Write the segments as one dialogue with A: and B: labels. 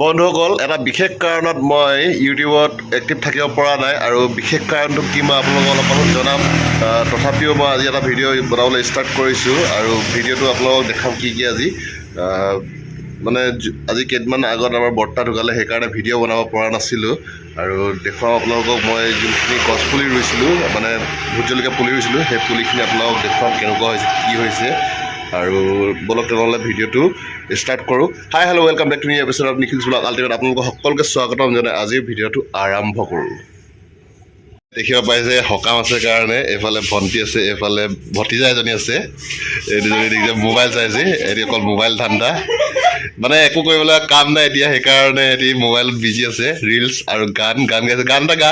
A: বন্ধুসকল এটা বিশেষ কাৰণত মই ইউটিউবত এক্টিভ থাকিব পৰা নাই আৰু বিশেষ কাৰণটো কি মই আপোনালোকক অলপ আগত জনাম তথাপিও মই আজি এটা ভিডিঅ' বনাবলৈ ষ্টাৰ্ট কৰিছোঁ আৰু ভিডিঅ'টো আপোনালোকক দেখাম কি আজি মানে আজি কেইদিনমান আগত আমাৰ বৰ্তা ঢুকালে সেইকাৰণে ভিডিঅ' বনাব পৰা নাছিলোঁ আৰু দেখুৱাম আপোনালোকক মই যোনখিনি গছ পুলি ৰুইছিলোঁ মানে ভোট জলকীয়া পুলি ৰুইছিলোঁ সেই পুলিখিনি আপোনালোকক দেখুৱাম কেনেকুৱা হৈছে কি হৈছে আৰু বলক তেনেহ'লে ভিডিঅ'টো ষ্টাৰ্ট কৰোঁ। Hi hello' welcome back to new episode of Nikhil's vlog ultimate আপোনালোকক সকলোকে স্বাগতম জনাই আজিৰ ভিডিঅ'টো আৰম্ভ কৰোঁ। দেখিব পাইছে সকাম আছে কাৰণে এইফালে ভণ্টি আছে এইফালে ভতিজা এজনী আছে এই দুজনী দেখিছে মোবাইল চাইছে এটি অকল মোবাইল ধান্দা মানে একো কৰিবলৈ কাম নাই এতিয়া সেইকাৰণে এটি মোবাইলত বিজি আছে ৰিলছ আৰু গান গাইছে গান এটা গা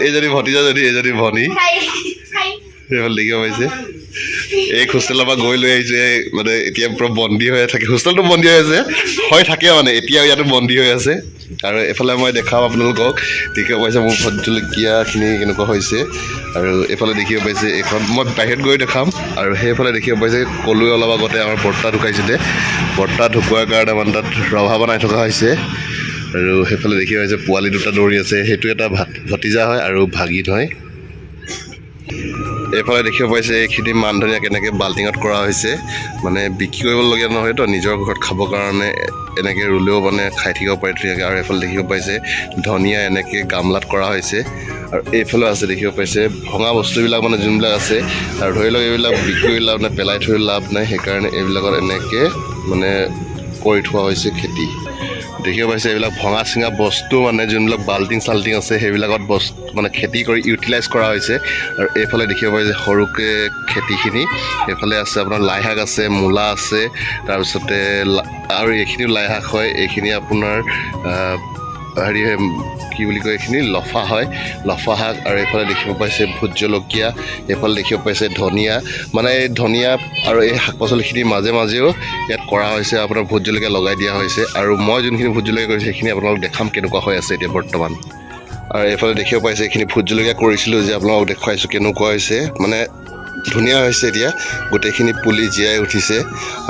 A: এইজনী ভতিজাজনী এইজনী ভনী সেইফালে দেখিব পাইছে এই হোষ্টেলৰ পৰা গৈ লৈ আহিছে মানে এতিয়া পূৰা বন্দী হৈ থাকে হোষ্টেলটো বন্দী হৈ আছে হয় থাকে মানে এতিয়া ইয়াতো বন্দী হৈ আছে আৰু এইফালে মই দেখাম আপোনালোকক দেখিব পাইছে মোৰ ভোট জলকীয়াখিনি কেনেকুৱা হৈছে আৰু এইফালে দেখিব পাইছে এইখন মই বাহিৰত গৈ দেখাম আৰু সেইফালে দেখিব পাইছে ক'লোৱে অলপ আগতে আমাৰ বৰ্তা ঢুকাইছিলে বৰ্তা ঢুকোৱাৰ কাৰণে মানে তাত ৰভা বনাই থকা হৈছে আৰু সেইফালে দেখিব পাইছে পোৱালি দুটা দৌৰি আছে সেইটো এটা ভতিজা হয় আৰু ভাগিন হয়। এইফালে দেখিব পাইছে এইখিনি মান ধনিয়া কেনেকৈ বাল্টিঙত কৰা হৈছে মানে বিক্ৰী কৰিবলগীয়া নহয়তো নিজৰ ঘৰত খাবৰ কাৰণে এনেকৈ ৰুলেও মানে খাই থাকিব পাৰি ধুনীয়াকৈ আৰু এইফালে দেখিব পাইছে ধনিয়া এনেকৈ গামলাত কৰা হৈছে আৰু এইফালেও আছে দেখিব পাইছে ভঙা বস্তুবিলাক মানে যোনবিলাক আছে আৰু ধৰি লওক এইবিলাক বিক্ৰী কৰি লাভ নাই পেলাই থৈ লাভ নাই সেইকাৰণে এইবিলাকত এনেকৈ মানে কৰি থোৱা হৈছে খেতি দেখিব পাইছে এইবিলাক ভঙা চিঙা বস্তু মানে যোনবিলাক বাল্টিং চাল্টিং আছে সেইবিলাকত বস্তু মানে খেতি কৰি ইউটিলাইজ কৰা হৈছে আৰু এইফালে দেখিব পাইছে সৰুকৈ খেতিখিনি এইফালে আছে আপোনাৰ লাই শাক আছে মূলা আছে তাৰপিছতে আৰু এইখিনিও লাই শাক হয় এইখিনি আপোনাৰ হেৰি কি বুলি কয় এইখিনি লফা হয় লফা শাক আৰু এইফালে দেখিব পাইছে ভোট জলকীয়া এইফালে দেখিব পাইছে ধনিয়া মানে এই ধনিয়া আৰু এই শাক পাচলিখিনিৰ মাজে মাজেও ইয়াত কৰা হৈছে আপোনাৰ ভোট জলকীয়া লগাই দিয়া হৈছে আৰু মই যোনখিনি ভোট জলকীয়া কৰিছোঁ সেইখিনি আপোনালোকক দেখাম কেনেকুৱা হৈ আছে এতিয়া বৰ্তমান আৰু এইফালে দেখিব পাইছে এইখিনি ভোট জলকীয়া কৰিছিলোঁ যে আপোনালোকক দেখুৱাইছোঁ কেনেকুৱা হৈছে মানে ধুনীয়া হৈছে এতিয়া গোটেইখিনি পুলি জীয়াই উঠিছে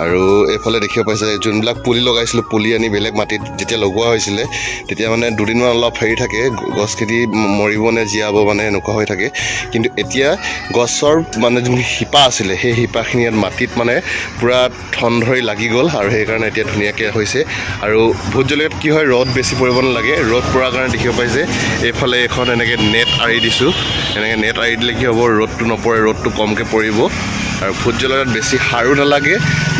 A: আৰু এইফালে দেখিব পাইছে যোনবিলাক পুলি লগাইছিলোঁ পুলি আনি বেলেগ মাটিত যেতিয়া লগোৱা হৈছিলে তেতিয়া মানে দুদিনমান অলপ হেৰি থাকে গছখিনি মৰিব নে জীয়াব মানে এনেকুৱা হৈ থাকে কিন্তু এতিয়া গছৰ মানে যোন শিপা আছিলে সেই শিপাখিনি ইয়াত মাটিত মানে পূৰা ঠন ধৰি লাগি গ'ল আৰু সেইকাৰণে এতিয়া ধুনীয়াকৈ হৈছে আৰু ভোট জলকীয়াত কি হয় ৰ'দ বেছি পৰিব নালাগে ৰ'দ পৰাৰ কাৰণে দেখিব পাইছে এইফালে এখন এনেকৈ নেট আঁৰি দিছোঁ এনেকৈ নেট আঁৰি দিলে কি হ'ব ৰ'দটো নপৰে ৰ'দটো কমকৈ পৰিব আৰু ভোট জলকীয়াত বেছি সাৰো নালাগে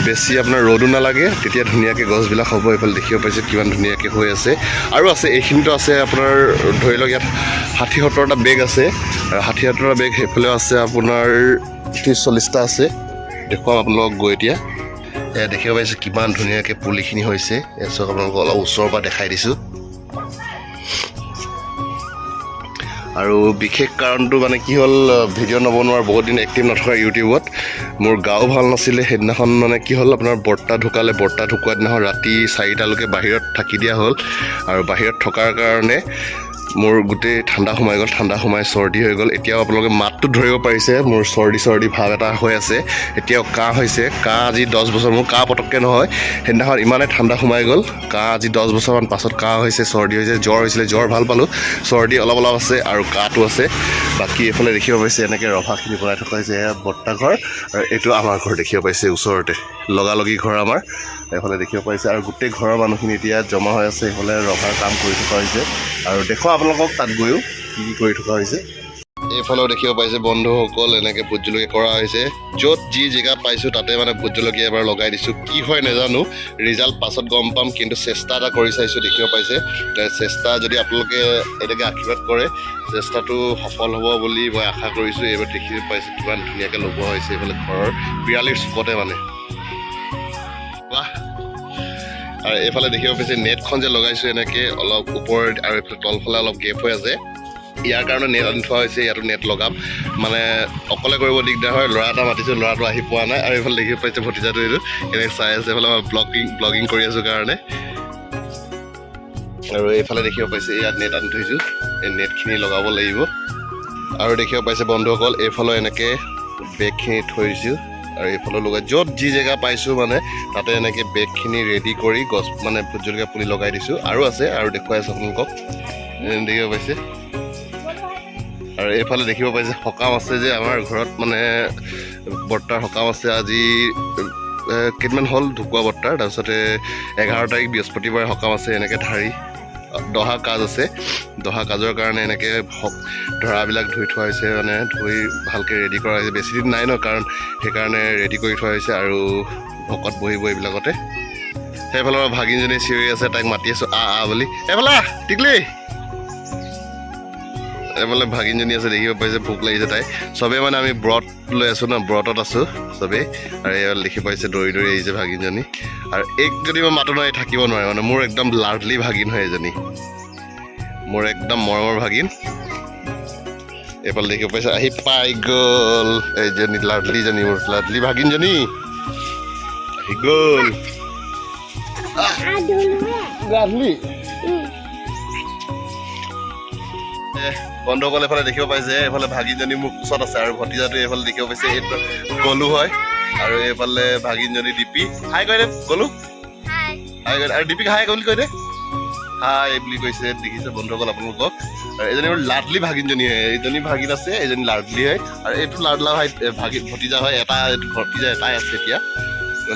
A: বেছি আপোনাৰ ৰ'দো নালাগে তেতিয়া ধুনীয়াকৈ গছবিলাক হ'ব এইফালে দেখিব পাইছে কিমান ধুনীয়াকৈ হৈ আছে আৰু আছে এইখিনিতো আছে আপোনাৰ ধৰি লওক ইয়াত 60-70টা বেগ আছে আৰু 60-70টা বেগ সেইফালেও আছে আপোনাৰ 30-40টা আছে দেখুৱাম আপোনালোকক গৈ এতিয়া এয়া দেখিব পাইছে কিমান ধুনীয়াকৈ পুলিখিনি হৈছে এয়া চাওক আপোনালোকক অলপ ওচৰৰ পৰা দেখাই দিছোঁ আৰু বিশেষ কাৰণটো মানে কি হ'ল ভিডিঅ' নবনোৱাৰ বহুত দিন এক্টিভ নথকা ইউটিউবত মোৰ গাও ভাল নাছিলে সেইদিনাখন মানে কি হ'ল আপোনাৰ বৰ্তা ঢুকালে বৰ্তা ঢুকোৱা দিনাখন ৰাতি 4টালৈকে বাহিৰত থাকি দিয়া হ'ল আৰু বাহিৰত থকাৰ কাৰণে মোৰ গোটেই ঠাণ্ডা সোমাই গ'ল ঠাণ্ডা সোমাই চৰ্দি হৈ গ'ল এতিয়াও আপোনালোকে মাতটো ধৰিব পাৰিছে মোৰ চৰ্দি ভাৱ এটা হৈ আছে এতিয়াও কাহ হৈছে কাহ আজি 10 বছৰ মোৰ কাহ পটককৈ নহয় সেইদিনাখন ইমানেই ঠাণ্ডা সোমাই গ'ল কাহ আজি 10 বছৰমান পাছত কাহ হৈছে চৰ্দি হৈছে জ্বৰ হৈছিলে জ্বৰ ভাল পালোঁ চৰ্দি অলপ অলপ আছে আৰু কাহটো আছে বাকী এইফালে দেখিব পাইছে এনেকৈ ৰভাখিনি বনাই থকা হৈছে এয়া বৰ্তা ঘৰ আৰু এইটো আমাৰ ঘৰ দেখিব পাইছে ওচৰতে লগালগি ঘৰ আমাৰ এইফালে দেখিব পাইছে আৰু গোটেই ঘৰৰ মানুহখিনি এতিয়া জমা হৈ আছে এইফালে ৰভাৰ কাম কৰি থকা হৈছে আৰু দেখুৱাম আপোনালোকক তাত গৈও কি কি কৰি থকা হৈছে এইফালেও দেখিব পাইছে বন্ধুসকল এনেকৈ ভোট জলকীয়া কৰা হৈছে য'ত যি জেগাত পাইছোঁ তাতে মানে ভোট জলকীয়া এবাৰ লগাই দিছোঁ কি হয় নাজানো ৰিজাল্ট পাছত গম পাম কিন্তু চেষ্টা এটা কৰি চাইছোঁ দেখিব পাইছে চেষ্টা যদি আপোনালোকে এনেকৈ আশীৰ্বাদ কৰে চেষ্টাটো সফল হ'ব বুলি মই আশা কৰিছোঁ এইবাৰ দেখিব পাইছোঁ কিমান ধুনীয়াকৈ লগোৱা হৈছে এইফালে ঘৰৰ 42 চুকতে মানে বাহ আৰু এইফালে দেখিব পাইছে নেটখন যে লগাইছোঁ এনেকৈ অলপ ওপৰত আৰু এইফালে তলফালে অলপ গেপ হৈ আছে ইয়াৰ কাৰণে নেট আনি থোৱা হৈছে ইয়াতো নেট লগাম মানে অকলে কৰিব দিগদাৰ হয় ল'ৰা এটা মাতিছোঁ ল'ৰাটো আহি পোৱা নাই আৰু এইফালে দেখিব পাইছে ভতিজাটো এইটো এনেকৈ চাই আছে এইফালে মই ব্লগিং কৰি আছোঁ কাৰণে আৰু এইফালে দেখিব পাইছে ইয়াত নেট আনি থৈছোঁ এই নেটখিনি লগাব লাগিব আৰু দেখিব পাইছে বন্ধুসকল এইফালে এনেকৈ বেগখিনি থৈ দিছোঁ আৰু এইফালে লগাই য'ত যি জেগা পাইছোঁ মানে তাতে এনেকৈ বেগখিনি ৰেডি কৰি গছ মানে ভোট জলকীয়া পুলি লগাই দিছোঁ আৰু আছে আৰু দেখুৱাই আছোঁ আপোনালোকক দেখিব পাইছে আৰু এইফালে দেখিব পাইছে সকাম আছে যে আমাৰ ঘৰত মানে বৰ্তাৰ সকাম আছে আজি কেইদিনমান হ'ল ঢুকুৱা বৰ্তাৰ তাৰপিছতে 11 তাৰিখ বৃহস্পতিবাৰে সকাম আছে এনেকৈ ঢাৰি দহা কাজ আছে দহা কাজৰ কাৰণে এনেকৈ ধৰাবিলাক ধুই থোৱা হৈছে মানে ধুই ভালকৈ ৰেডি কৰা হৈছে বেছি দিন নাই ন কাৰণ সেইকাৰণে ৰেডি কৰি থোৱা হৈছে আৰু ভকত বহিব এইবিলাকতে সেইফালে ভাগিনজনী চিঞৰি আছে তাইক মাতি আছোঁ আ বুলি এইফালে টিকলি এইফালে ভাগিনজনী আছে দেখিব পাইছে ভোক লাগিছে তাই চবেই মানে আমি ব্ৰত লৈ আছোঁ ন ব্ৰতত আছোঁ চবেই আৰু এইফালে দেখি পাইছে দৌৰি দৌৰি আহিছে ভাগিনজনী আৰু এক যদি মই মাতো নহয় থাকিব নোৱাৰে মানে মোৰ একদম লাডলি ভাগিন হয় এজনী মোৰ একদম মৰমৰ ভাগিন এইফালে দেখিব পাইছে আহি পাই গ'ল এইজনী লাডলিজনী মোৰ লাডলি ভাগিনজনী আহি গ'ল লাডলি বন্ধুসকল এইফালে দেখিব পাইছে এইফালে ভাগিনজনী মোৰ ওচৰত আছে আৰু ভতিজাটো এইফালে দেখিব পাইছে এইটো গলু হয় আৰু এইফালে ভাগিনজনী দীপী হাই কৈ দে গলু হাই কৈ আৰু দীপীক হাই বুলি কৈ দে হাই বুলি কৈছে দেখিছে বন্ধুসকল আপোনালোকক আৰু এজনী মোৰ লাডলি ভাগিনজনী হয় এইজনী ভাগিন আছে এজনী লাডলি হয় আৰু এইটো লাডলা ভাই ভতিজা হয় এটা ভতিজা এটাই আছে এতিয়া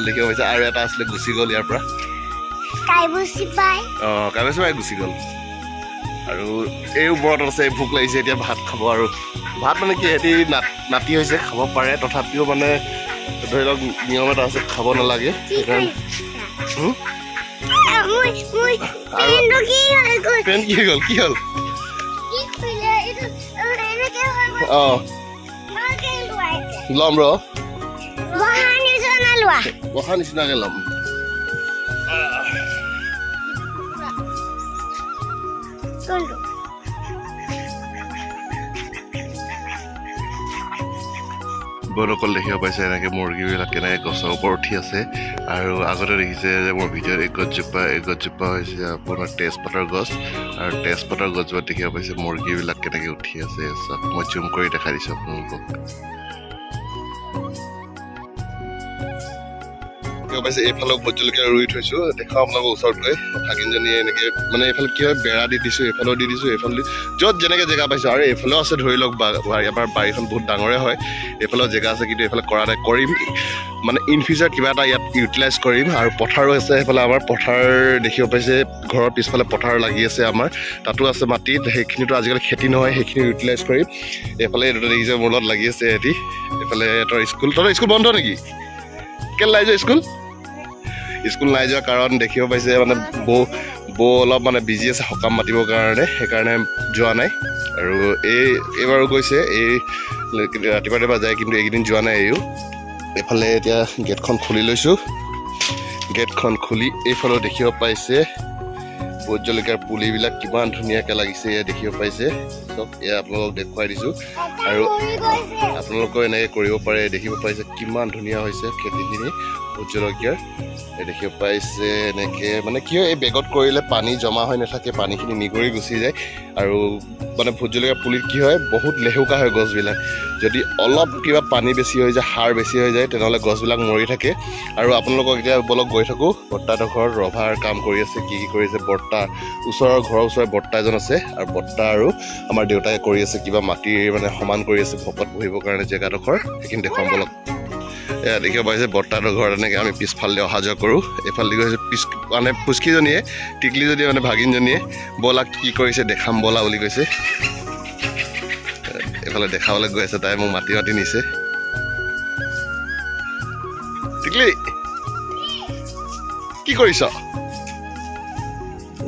A: দেখিব পাইছে আৰু এটা আছিলে গুচি গ'ল ইয়াৰ পৰা কাইবুচি বাই গুচি গ'ল আৰু এই ওপৰত আছে ভোক লাগিছে এতিয়া ভাত খাব আৰু ভাত মানে কি সিহঁতি নাতি হৈছে খাব পাৰে তথাপিও মানে ধৰি লওক নিয়ম এটা আছে খাব নালাগে সেইকাৰণে পেন কি হৈ গ'ল কি হ'ল অঁ ল'ম ৰ বহা নিচিনাকৈ ল'ম বন্ধুসকল দেখিব পাইছে এনেকৈ মুৰ্গীবিলাক কেনেকৈ গছৰ ওপৰত উঠি আছে আৰু আগতে দেখিছে যে মোৰ ভিডিঅ'ত এই গছজোপা হৈছে আপোনাৰ তেজপাতৰ গছ আৰু তেজপাতৰ গছজোপা দেখিব পাইছে মুৰ্গীবিলাক কেনেকৈ উঠি আছে চব মই জুম কৰি দেখাই দিছোঁ আপোনালোকক পাইছে এইফালেও ভোট জলকীয়া ৰুই থৈছোঁ দেখাওঁ আপোনালোকৰ ওচৰত গৈ ভাগিনজনীয়ে এনেকৈ মানে এইফালে কি হয় বেৰা দি দিছোঁ এইফালেও দি দিছোঁ এইফালে য'ত যেনেকৈ জেগা পাইছোঁ আৰু এইফালেও আছে ধৰি লওক আমাৰ বাৰীখন বহুত ডাঙৰে হয় এইফালেও জেগা আছে কিন্তু এইফালে কৰা নাই কৰিম মানে ইন ফিউচাৰ কিবা এটা ইয়াত ইউটিলাইজ কৰিম আৰু পথাৰো আছে সেইফালে আমাৰ পথাৰ দেখিব পাইছে ঘৰৰ পিছফালে পথাৰ লাগি আছে আমাৰ তাতো আছে মাটিত সেইখিনিতো আজিকালি খেতি নহয় সেইখিনি ইউটিলাইজ কৰিম এইফালে এইটো দেখিছে মোৰ লগত লাগি আছে সিহঁতি এইফালে তই স্কুল বন্ধ নেকি কেলে নাই যোৱা স্কুল নাই যোৱা কাৰণ দেখিব পাইছে মানে বৌ অলপ মানে বিজি আছে সকাম মাতিবৰ কাৰণে সেইকাৰণে যোৱা নাই আৰু এইবাৰো গৈছে এই ৰাতিপুৱা যায় কিন্তু এইকেইদিন যোৱা নাই এইফালে এতিয়া গেটখন খুলি লৈছোঁ গেটখন খুলি এইফালেও দেখিব পাইছে ভোট জলকীয়াৰ পুলিবিলাক কিমান ধুনীয়াকৈ লাগিছে এয়া দেখিব পাইছে চব এয়া আপোনালোকক দেখুৱাই দিছোঁ আৰু আপোনালোকেও এনেকৈ কৰিব পাৰে দেখিব পাইছে কিমান ধুনীয়া হৈছে খেতিখিনি ভোট জলকীয়াৰ এই দেখিব পাইছে এনেকৈ মানে কি হয় এই বেগত কৰিলে পানী জমা হৈ নাথাকে পানীখিনি নিগৰি গুচি যায় আৰু মানে ভোট জলকীয়া পুলিত কি হয় বহুত লেহুকা হয় গছবিলাক যদি অলপ কিবা পানী বেছি হৈ যায় সাৰ বেছি হৈ যায় তেনেহ'লে গছবিলাক মৰি থাকে আৰু আপোনালোকক এতিয়া বলক গৈ থাকোঁ বৰ্তাহঁতৰ ঘৰত ৰভাৰ কাম কৰি আছে কি কৰিছে বৰ্তা ঘৰৰ ওচৰৰ বৰ্তা এজন আছে আৰু বৰ্তা আৰু আমাৰ দেউতাই কৰি আছে কিবা মাটিৰ মানে সমান কৰি আছে ভকত বহিবৰ কাৰণে জেগাডোখৰ সেইখিনি দেখুৱাম বলক এয়া দেখিব পাইছে বৰ্তাহঁতৰ ঘৰত এনেকৈ আমি পিছফালে অহা যোৱা কৰোঁ এইফালে গৈছে মানে পুচকিজনীয়ে টিকলিজনীয়ে মানে ভাগিনজনীয়ে বলা কি কৰিছে দেখাম বলা বুলি কৈছে এইফালে দেখাবলৈ গৈ আছে তাই মোক মাতি নিছে টিকলি কি কৰিছ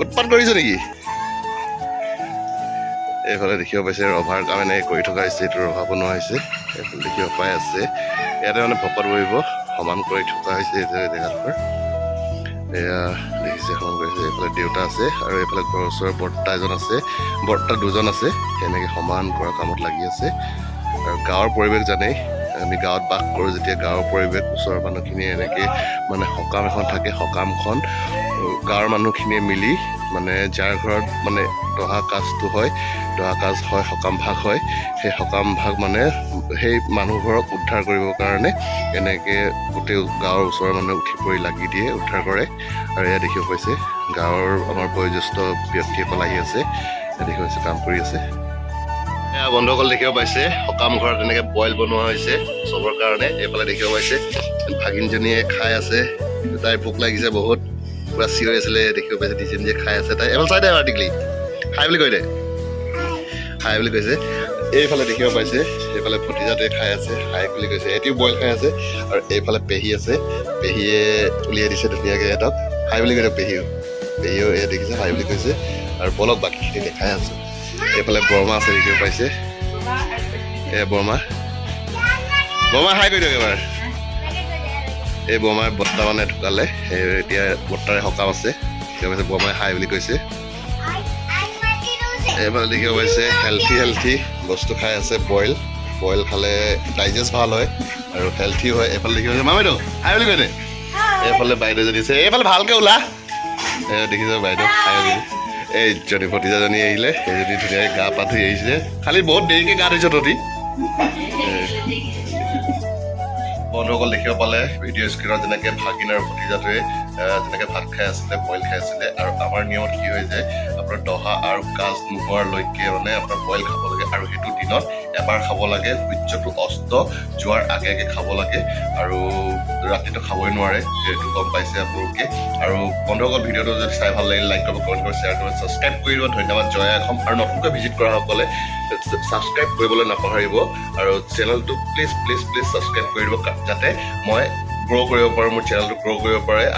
A: উৎপাত কৰিছ নেকি এইফালে দেখিব পাইছে ৰভাৰ কাম এনেকৈ কৰি থকা হৈছে এইটো ৰভা বনোৱা হৈছে এইফালে দেখিব পাই আছে ইয়াতে মানে ভকত বহিব সমান কৰি থকা হৈছে এই জেগাডোখৰ এয়া দেখিছে সমান কৰিছে এইফালে দেউতা আছে আৰু এইফালে ঘৰৰ ওচৰৰ বৰ্তা এজন আছে বৰ্তা দুজন আছে এনেকৈ সমান কৰা কামত লাগি আছে আৰু গাঁৱৰ পৰিৱেশ জানেই আমি গাঁৱত বাস কৰোঁ যেতিয়া গাঁৱৰ পৰিৱেশ ওচৰৰ মানুহখিনিয়ে এনেকৈ মানে সকাম এখন থাকে সকামখন গাঁৱৰ মানুহখিনিয়ে মিলি মানে যাৰ ঘৰত মানে দহা কাজটো হয় দহা কাজ হয় সকাম ভাগ হয় সেই সকাম ভাগ মানে সেই মানুহ ঘৰক উদ্ধাৰ কৰিবৰ কাৰণে এনেকৈ গোটেই গাঁৱৰ ওচৰৰ মানুহে উঠি পৰি লাগি দিয়ে উদ্ধাৰ কৰে আৰু এয়া দেখিব পাইছে গাঁৱৰ আমাৰ বয়োজ্যেষ্ঠ ব্যক্তিসকল আহি আছে দেখিব পাইছে কাম কৰি আছে এয়া বন্ধুসকল দেখিব পাইছে সকাম ঘৰত এনেকৈ বইল বনোৱা হৈছে চবৰ কাৰণে এইফালে দেখিব পাইছে ভাগিনজনীয়ে খাই আছে তাইৰ ভোক লাগিছে বহুত পুৰা চিঞৰি আছিলে দেখিব পাইছে নিজে নিজে খাই আছে তাই এফালে চাই দে এবাৰ টিকলি খাই বুলি কৈ দে খাই বুলি কৈছে এইফালে দেখিব পাইছে এইফালে ভতিজাটোৱে খাই আছে খাই বুলি কৈছে এতিয়াও বইল খাই আছে আৰু এইফালে পেহী আছে পেহীয়ে উলিয়াই দিছে ধুনীয়াকৈ এটাক খাই বুলি কৈছে পেহীও এয়া দেখিছে খাই বুলি কৈছে আৰু বলক বাকীখিনি দেখাই আছো এইফালে বৰমা আছে দেখিব পাইছে এয়া বৰমা খাই কৰি দিয়ক এবাৰ এই বৰমাৰ বৰ্তা মানে ঢুকালে এতিয়া বৰ্তাৰে সকাম আছে দেখিব পাইছে বৰমাই খাই বুলি কৈছে এইফালে দেখিব পাইছে হেল্থি বস্তু খাই আছে বইল খালে ডাইজেষ্ট ভাল হয় আৰু হেল্থি হয় এইফালে দেখিব পাইছে মামাইদেউ খাই বুলি কৈ দে এইফালে বাইদেউজনী আছে এইফালে ভালকৈ ওলা দেখিছে বাইদেউ খাই বুলি এইজনী ভতিজাজনী আহিলে সেইজনী ধুনীয়াকৈ গা পা ধুই আহিছে খালি বহুত দেৰিকৈ গা ধুইছে তহঁতি বন্ধুসকল দেখিব পালে ভিডিঅ' স্ক্ৰীণত যেনেকৈ ভাগিন আৰু ভতিজাটোৱে যেনেকৈ ভাত খাই আছিলে বইল খাই আছিলে আৰু আমাৰ নিয়মত কি হয় যে আপোনাৰ দহা আৰু কাজ নোহোৱালৈকে মানে আপোনাৰ বইল খাব লাগে আৰু সেইটো দিনত এবাৰ খাব লাগে সূৰ্যটো অস্ত যোৱাৰ আগে আগে খাব লাগে আৰু ৰাতিটো খাবই নোৱাৰে সেইটো গম পাইছে আপোনালোকে আৰু বন্ধুসকল ভিডিঅ'টো যদি চাই ভাল লাগিলে লাইক কৰিব কমেণ্ট কৰিব শ্বেয়াৰ কৰিব ছাবস্ক্ৰাইব কৰি দিব ধন্যবাদ জয় অসম আৰু নতুনকৈ ভিজিট কৰাসকলে ছাবস্ক্ৰাইব কৰিবলৈ নাপাহৰিব আৰু চেনেলটো প্লিজ ছাবস্ক্ৰাইব কৰি দিব যাতে মই গ্ৰ' কৰিব পাৰোঁ মোৰ চেনেলটো গ্ৰ' কৰিব পাৰে আৰু